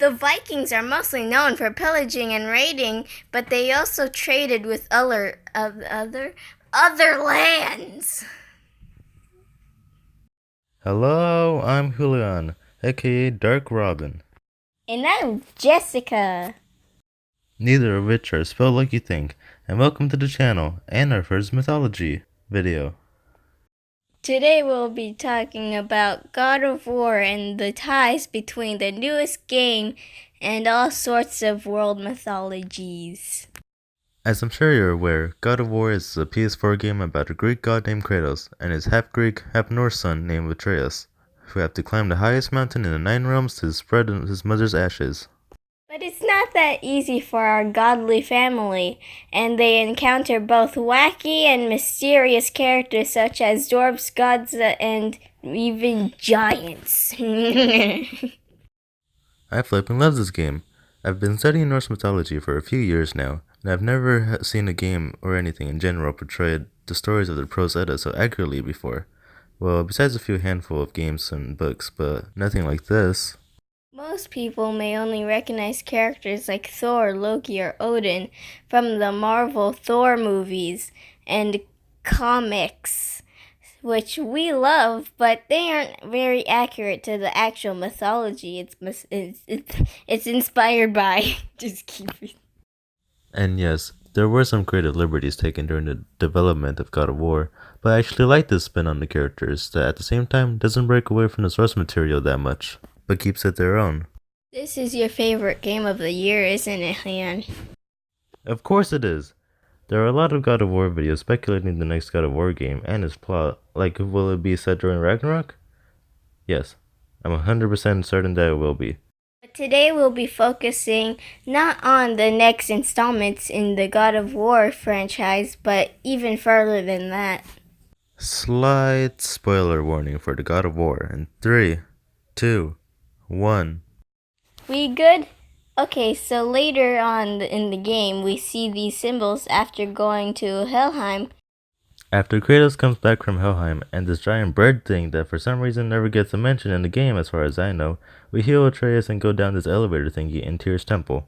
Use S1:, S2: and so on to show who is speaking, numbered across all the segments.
S1: The Vikings are mostly known for pillaging and raiding, but they also traded with other lands.
S2: Hello, I'm Julian, aka Dark Robin.
S1: And I'm Jessica.
S2: Neither of which are spelled like you think, and welcome to the channel and our first mythology video.
S1: Today we'll be talking about God of War and the ties between the newest game and all sorts of world mythologies.
S2: As I'm sure you're aware, God of War is a PS4 game about a Greek god named Kratos and his half-Greek, half-Norse son named Atreus, who have to climb the highest mountain in the Nine Realms to spread his mother's ashes.
S1: But it's not that easy for our godly family, and they encounter both wacky and mysterious characters such as dwarves, gods, and even giants.
S2: I flippin' love this game. I've been studying Norse mythology for a few years now, and I've never seen a game or anything in general portray the stories of the Prose Edda so accurately before. Well, besides a few handful of games and books, but nothing like this.
S1: Most people may only recognize characters like Thor, Loki, or Odin from the Marvel Thor movies and comics, which we love, but they aren't very accurate to the actual mythology it's inspired by. Just keep it.
S2: And yes, there were some creative liberties taken during the development of God of War, but I actually like this spin on the characters that at the same time doesn't break away from the source material that much, but keeps it their own.
S1: This is your favorite game of the year, isn't it, Han?
S2: Of course it is! There are a lot of God of War videos speculating the next God of War game and its plot, like will it be set during Ragnarok? Yes, I'm 100% certain that it will be.
S1: But today we'll be focusing not on the next installments in the God of War franchise, but even further than that.
S2: Slight spoiler warning for the God of War in 3, 2, 1.
S1: We good? Okay, so later on in the game, we see these symbols after going to Helheim.
S2: After Kratos comes back from Helheim and this giant bird thing that for some reason never gets a mention in the game as far as I know, we heal Atreus and go down this elevator thingy in Tyr's temple.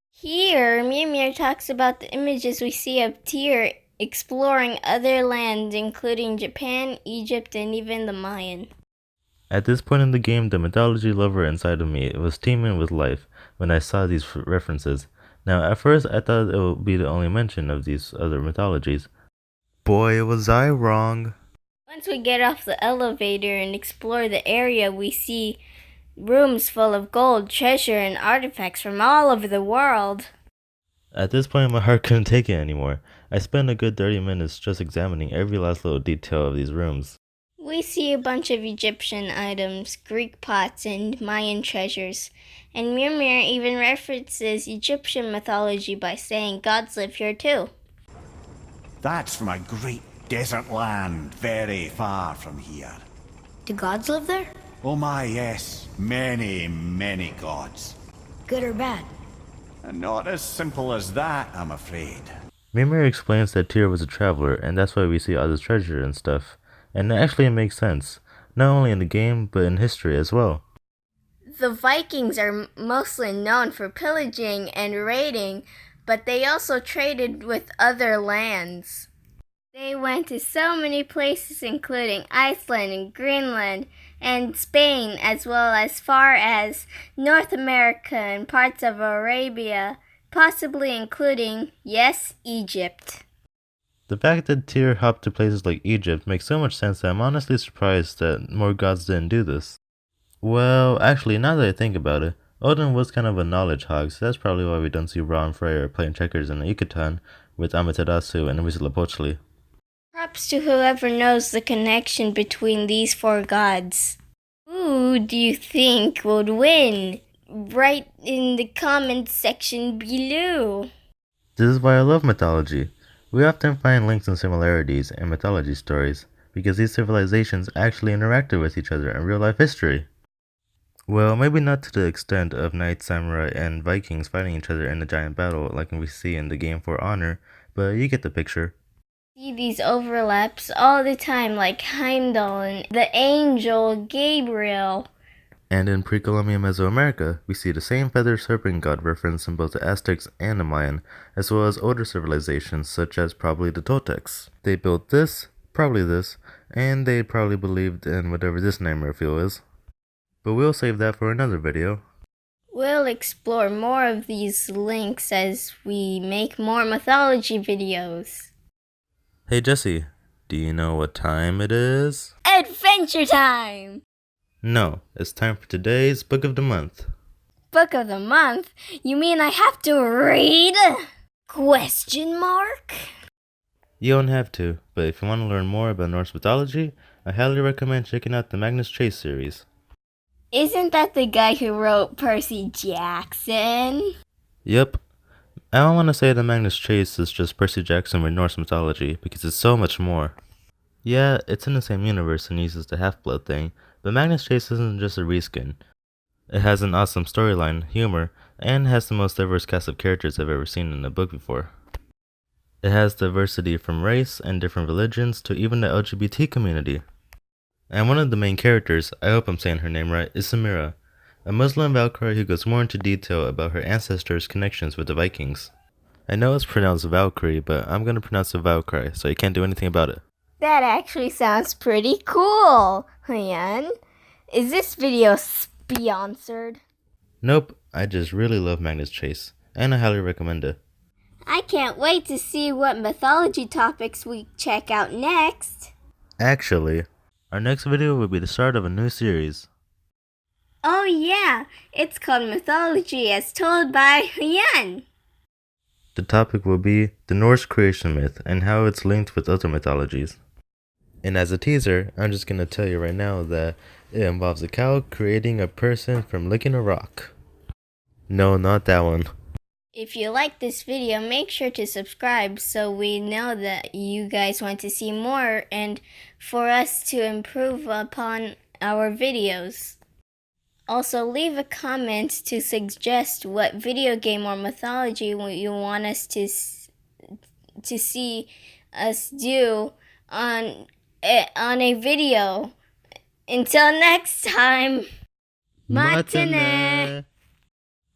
S1: Here, Mimir talks about the images we see of Tyr exploring other lands, including Japan, Egypt, and even the Mayan.
S2: At this point in the game, the mythology lover inside of me was teeming with life when I saw these references. Now, at first, I thought it would be the only mention of these other mythologies. Boy, was I wrong.
S1: Once we get off the elevator and explore the area, we see rooms full of gold, treasure, and artifacts from all over the world.
S2: At this point, my heart couldn't take it anymore. I spent a good 30 minutes just examining every last little detail of these rooms.
S1: We see a bunch of Egyptian items, Greek pots, and Mayan treasures. And Mimir even references Egyptian mythology by saying gods live here too.
S3: That's from a great desert land very far from here.
S4: Do gods live there?
S3: Oh my, yes. Many, many gods.
S4: Good or bad?
S3: And not as simple as that, I'm afraid.
S2: Mimir explains that Tyr was a traveler, and that's why we see all this treasure and stuff. And actually it makes sense, not only in the game, but in history as well.
S1: The Vikings are mostly known for pillaging and raiding, but they also traded with other lands. They went to so many places, including Iceland and Greenland and Spain, as well as far as North America and parts of Arabia, possibly including, yes, Egypt.
S2: The fact that Tyr hopped to places like Egypt makes so much sense that I'm honestly surprised that more gods didn't do this. Well, actually, now that I think about it, Odin was kind of a knowledge hog, so that's probably why we don't see Ra and Freyr playing checkers in Yucatan with Amaterasu and Huitzilopochtli.
S1: Props to whoever knows the connection between these four gods. Who do you think would win? Write in the comments section below.
S2: This is why I love mythology. We often find links and similarities in mythology stories, because these civilizations actually interacted with each other in real-life history. Well, maybe not to the extent of knights, samurai, and Vikings fighting each other in a giant battle like we see in the game For Honor, but you get the picture.
S1: See these overlaps all the time, like Heimdall and the angel Gabriel.
S2: And in pre-Columbian Mesoamerica, we see the same feathered serpent god referenced in both the Aztecs and the Mayan, as well as older civilizations such as probably the Toltecs. They built this, probably this, and they probably believed in whatever this name reveal is. But we'll save that for another video.
S1: We'll explore more of these links as we make more mythology videos.
S2: Hey Jesse, do you know what time it is?
S1: Adventure time!
S2: No, it's time for today's Book of the Month.
S1: Book of the month? You mean I have to read? Question mark?
S2: You don't have to, but if you want to learn more about Norse mythology, I highly recommend checking out the Magnus Chase series.
S1: Isn't that the guy who wrote Percy Jackson?
S2: Yep. I don't want to say that Magnus Chase is just Percy Jackson with Norse mythology, because it's so much more. Yeah, it's in the same universe and uses the Half-Blood thing, but Magnus Chase isn't just a reskin. It has an awesome storyline, humor, and has the most diverse cast of characters I've ever seen in a book before. It has diversity from race and different religions to even the LGBT community. And one of the main characters, I hope I'm saying her name right, is Samira, a Muslim Valkyrie who goes more into detail about her ancestors' connections with the Vikings. I know it's pronounced Valkyrie, but I'm gonna pronounce it Valkyrie, so you can't do anything about it.
S1: That actually sounds pretty cool, Huyan. Is this video sponsored?
S2: Nope, I just really love Magnus Chase, and I highly recommend it.
S1: I can't wait to see what mythology topics we check out next.
S2: Actually, our next video will be the start of a new series.
S1: Oh yeah, it's called Mythology as Told by Huyan.
S2: The topic will be the Norse creation myth and how it's linked with other mythologies. And as a teaser, I'm just gonna tell you right now that it involves a cow creating a person from licking a rock. No, not that one.
S1: If you like this video, make sure to subscribe so we know that you guys want to see more and for us to improve upon our videos. Also, leave a comment to suggest what video game or mythology you want us to see us do on a video. Until next time, Matane!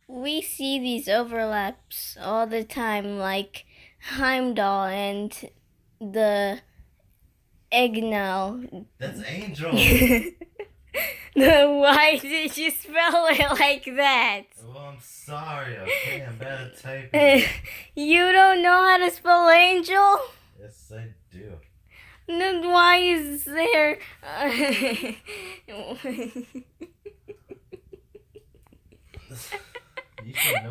S1: We see these overlaps all the time, like Heimdall and the Egnal.
S2: That's Angel!
S1: Why did you spell it like that?
S2: Well, I'm sorry, okay? I'm bad at typing.
S1: You don't know how to spell angel?
S2: Yes, I do.
S1: Then why is there...
S2: You should know.